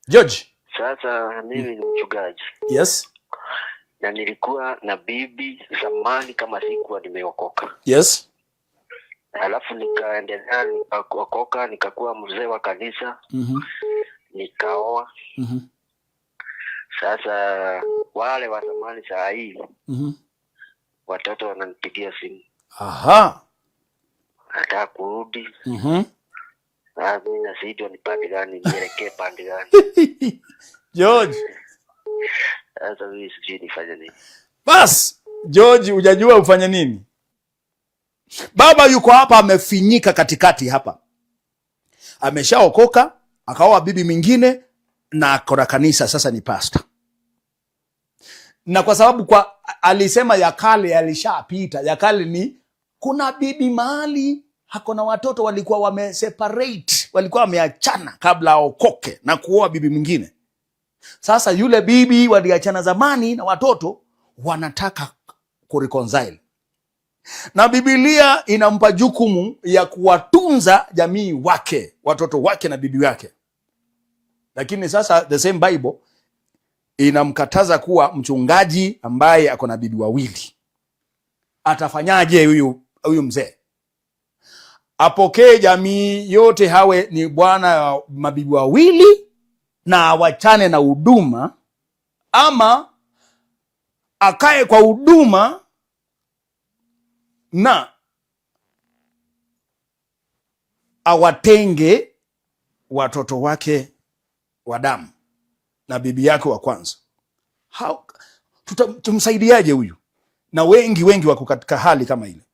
George. Sasa mimi ni mchungaji. Yes. Na nilikuwa na bibi zamani kama sikuwa nimeokoka. Yes. Alafu nikaendelea nikaokoka, nikakuwa mzee wa kanisa. Nikaoa. Sasa wale wa zamani saa hii watoto wananipigia simu. Aha. Nataka kurudi. Mimi na sijui ni pande gani, nielekee pande gani. George. Sasa mimi sijui nifanye nini. Bas, George, hujajua ufanye nini? Baba yuko hapa amefinyika katikati hapa. Ameshaokoka, akaoa bibi mwingine na akora kanisa, sasa ni pastor. Na kwa sababu alisema ya kale yalishapita, ya kale ni kuna bibi mahali hakuna watoto walikuwa wameseparate, walikuwa wameachana kabla aokoke na kuoa bibi mwingine. Sasa yule bibi waliachana zamani na watoto wanataka kureconcile. Na Biblia inampa jukumu ya kuwatunza jamii wake, watoto wake na bibi wake. Lakini sasa the same Bible inamkataza kuwa mchungaji ambaye ako na bibi wawili. Atafanyaje huyu mzee? Apokee jamii yote hawe ni bwana wa mabibi wawili na awachane na huduma, ama akae kwa huduma na awatenge watoto wake wa damu na bibi yake wa kwanza? Tumsaidiaje huyu? Na wengi wako katika hali kama ile.